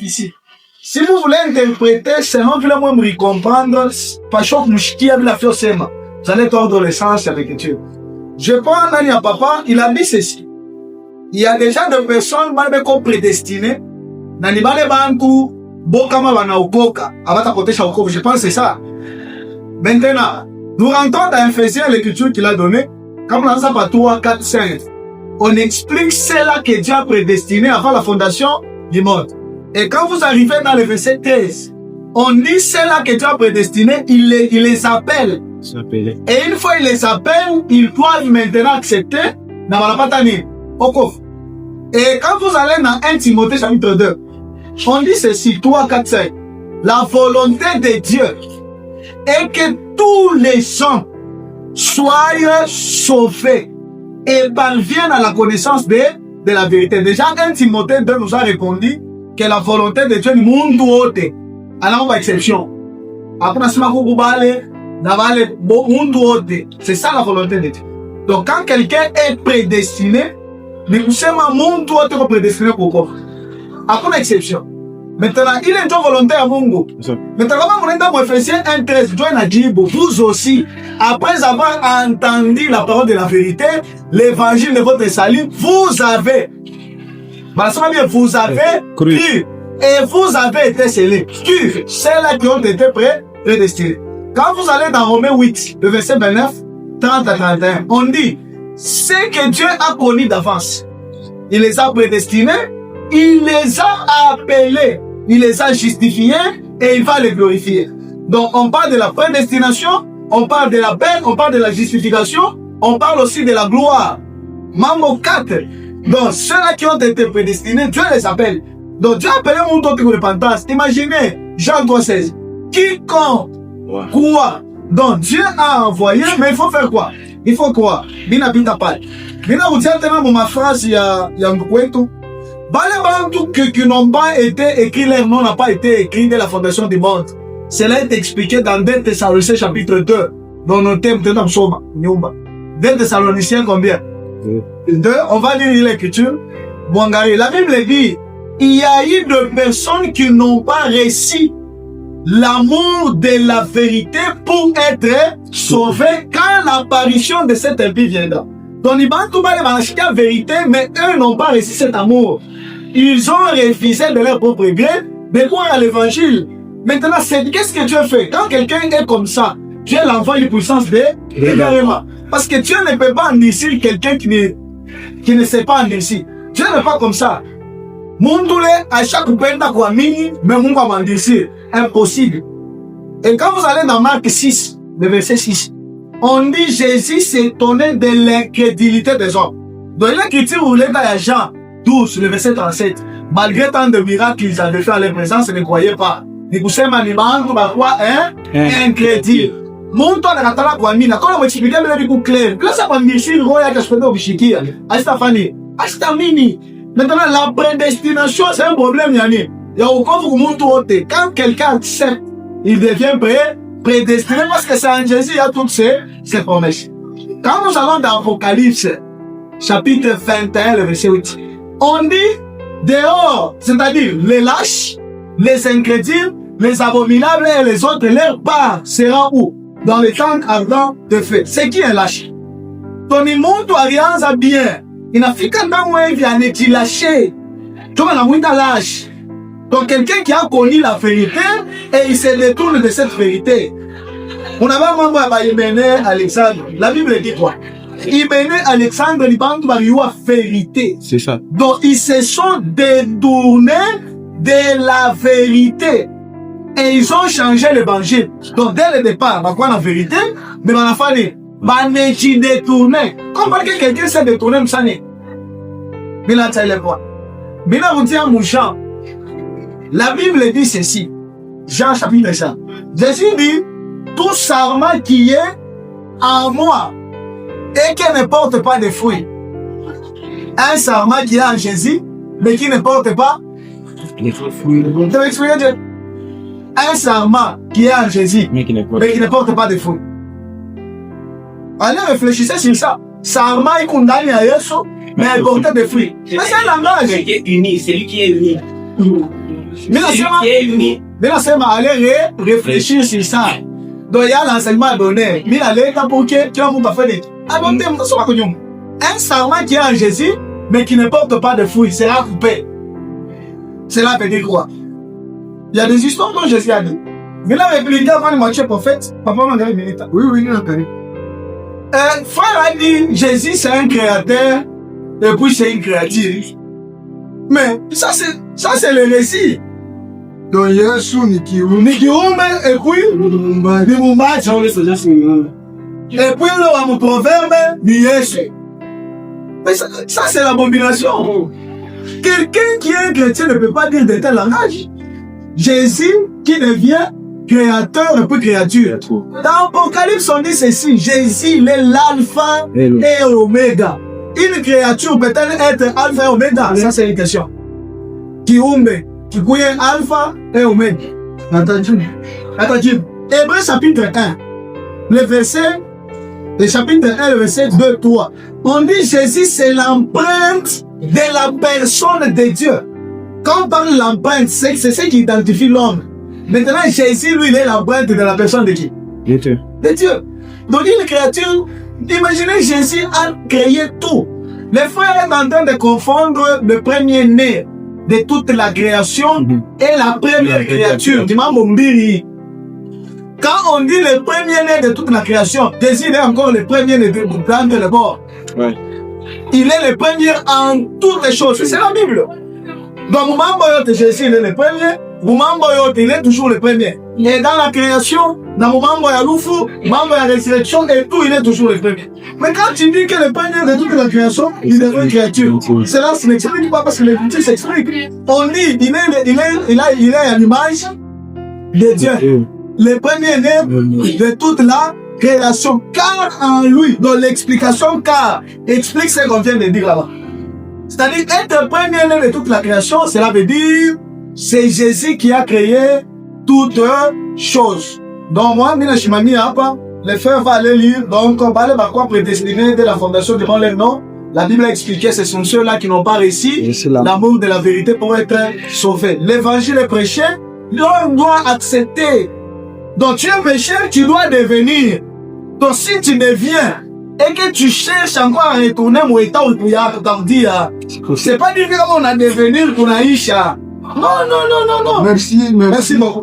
ici. Si vous voulez interpréter selon que le monde comprendre, pas chaque mouchki a la fiosema. Vous allez tordre le sens avec l'écriture. Je prends Nani à papa, il a dit ceci. Il y a déjà des personnes qui prédestinées. Nani bale bantu, bokama bana ukoka, avata potesha ukoka. Je pense que c'est ça. Maintenant, nous rentrons dans Ephésiens, l'écriture qu'il a donnée. Comme dans ça, 3, 4, 5. On explique cela que Dieu a prédestiné avant la fondation du monde. Et quand vous arrivez dans le verset 13, on dit cela que Dieu a prédestiné, il les appelle. Et une fois il les appelle, ils doivent maintenant accepter dans la patanie. Et quand vous allez dans 1 Timothée chapitre 2, on dit ceci, 3, 4, 5. La volonté de Dieu est que tous les gens soient sauvés et parviennent à la connaissance de la vérité. Déjà, 1 Timothée 2 nous a répondu que la volonté de Dieu est monde haute. Alors, on va exception. Après, c'est ça la volonté de Dieu. Donc, quand quelqu'un est prédestiné, nous sommes monde haute prédestiné pour quoi? Après, exception. Maintenant, il est une volonté à Mungu. Maintenant, quand on est dans Ephésiens 1:13, vous aussi, après avoir entendu la parole de la vérité, l'évangile de votre salut, vous avez cru et vous avez été scellés. Ceux-là qui ont été prédestinés. Quand vous allez dans Romains 8, le verset 29, 30 à 31, on dit, ce que Dieu a connu d'avance, il les a prédestinés, il les a appelés, il les a justifiés et il va les glorifier. Donc on parle de la prédestination, on parle de la peine, on parle de la justification, on parle aussi de la gloire. Mambo 4. Donc ceux-là qui ont été prédestinés, Dieu les appelle. Donc Dieu a appelé mon autre repentance. Imaginez Jean 3,16. Quiconque croit. Donc Dieu a envoyé, mais il faut faire quoi? Il faut croire. Bina bina pas. Bina vous dire tellement ma phrase il y a un kwetu. Qui n'ont pas été écrits, leur nom n'a pas été écrit dès la fondation du monde. Cela est expliqué dans 2 Thessaloniciens chapitre 2. Dans nos thèmes de Namsoma. 2 Thessaloniciens combien? 2. On va lire l'écriture. Bouangari. La Bible dit, il y a eu de personnes qui n'ont pas reçu l'amour de la vérité pour être sauvés quand l'apparition de cet impie viendra. Donc, ils vont la vérité, mais eux n'ont pas reçu cet amour. Ils ont refusé de leur propre gré de croire à l'évangile. Maintenant, qu'est-ce que Dieu fait? Quand quelqu'un est comme ça, Dieu l'envoie une puissance d'égarement. Parce que Dieu ne peut pas endurcir quelqu'un qui ne sait pas endurcir. Dieu n'est pas comme ça. Mundule, à chaque penda quoi mini, mais mon va m'endurcir. Impossible. Et quand vous allez dans Marc 6, le verset 6, on dit Jésus s'étonnait de l'incrédulité des hommes. Dans l'écriture, vous voulez dans Jean 12, le verset 37, malgré tant de miracles qu'ils avaient fait à leur présence, ils ne croyaient pas. Ils poussent manimango, bah quoi, incrédule. Mon temps de la quoi mina, quand on m'explique, mais beaucoup clair. Là, ça va me dire, si le roi a caché au bichiki, à Stéphanie, à Stamini. Maintenant, la prédestination, c'est un problème, Yannick. Il y a aucun monde quand quelqu'un accepte, il devient prédestiné parce que c'est en Jésus, il y a toutes ces promesses. Quand nous allons dans Apocalypse, chapitre 21, le verset 8, on dit dehors, c'est-à-dire les lâches, les incrédules, les abominables et les autres, leur part sera où? Dans les temps ardents de feu. C'est qui un lâche? Ton monde doit rien à bien. Il n'a fait qu'un temps où il vient d'être lâché. Tu vas la lâche. Donc quelqu'un qui a connu la vérité et il se détourne de cette vérité. On avait un membre à Hyménée Alexandre. La Bible dit quoi? Hyménée Alexandre, il parle de la vérité. C'est ça. Donc ils se sont détournés de la vérité. Et ils ont changé l'évangile. Donc dès le départ, on a la vérité, mais on a fallu. On est détourné. Comment quelqu'un s'est détourné, nous savons. Mais là, tu as le droit. Mais là, on dit à Mouchan. La Bible dit ceci. Jean chapitre 5. Jésus dit, tout sarment qui est en moi et qui ne porte pas de fruits. Un sarment qui est en Jésus, mais qui ne porte pas de fruits. Tu veux expliquer Dieu? Un sarment qui est en Jésus, mais qui ne porte pas de fruits. Allez, réfléchissez sur ça. Sarment est condamné à Yesu, mais il porte des fruits. Mais c'est un langage. C'est lui qui est uni. Mais là, c'est aller réfléchir sur ça. Donc, il y a l'enseignement donné. Mais là, les pour qui ont fait un sarment qui est en Jésus, mais qui ne porte pas de fruits, sera coupé. Cela veut dire quoi? Il y a des histoires dont Jésus a dit. Mais là, répliquer avant le moitié prophète, papa m'a dit une minute. Oui, non, okay. Frère a dit, Jésus c'est un créateur, et puis c'est une créature. Mais ça c'est le récit. Donc, Yesu Nikirume, et puis, Nimumba, et puis là, mon proverbe, Yesu. Mais ça c'est l'abomination. Quelqu'un qui est chrétien ne peut pas dire de tel langage. Jésus qui devient créateur et puis créature. Dans Apocalypse, on dit ceci, Jésus, il est l'alpha et l'oméga. Une créature peut-elle être alpha et oméga? Ça, c'est une question. Kiumbe, Kikuye alpha et oméga. Attention. Hébreux chapitre 1, le chapitre 1, le verset 2, 3. On dit Jésus, c'est l'empreinte de la personne de Dieu. Quand on parle de l'empreinte, c'est ce qui identifie l'homme. Maintenant, Jésus, lui, il est l'empreinte de la personne de qui? De Dieu. De Dieu. Donc, une créature, imaginez, Jésus a créé tout. Les frères sont en train de confondre le premier-né de toute la création et la première créature. Quand on dit le premier-né de toute la création, Jésus est encore le premier-né de planter le bord. Ouais. Il est le premier en toutes les choses. C'est la Bible. Donc, Jésus il est le premier. Il est toujours le premier. Et dans la création, dans le moment où il y a l'oufou, le moment où il y a la résurrection et tout, il est toujours le premier. Mais quand tu dis que le premier de toute la création, il est une créature, cela ne s'explique pas parce que l'Écriture s'explique. On dit, il est à l'image de Dieu. Le premier né de toute la création. Car en lui, dans l'explication car, explique ce qu'on vient de dire là-bas. C'est-à-dire, être premier né de toute la création, cela veut dire c'est Jésus qui a créé toutes choses. Donc moi, les frères vont aller lire. Donc on parle de quoi prédestiné de la fondation devant leur nom. La Bible a expliqué, ce sont ceux-là qui n'ont pas réussi l'amour de la vérité pour être sauvés. L'évangile est prêché, l'homme doit accepter. Donc tu es pécheur, tu dois devenir. Donc si tu deviens et que tu cherches encore à retourner mon état où tu as dit, c'est pas dire qu'on a devenir pour Aïcha. Non. Merci beaucoup.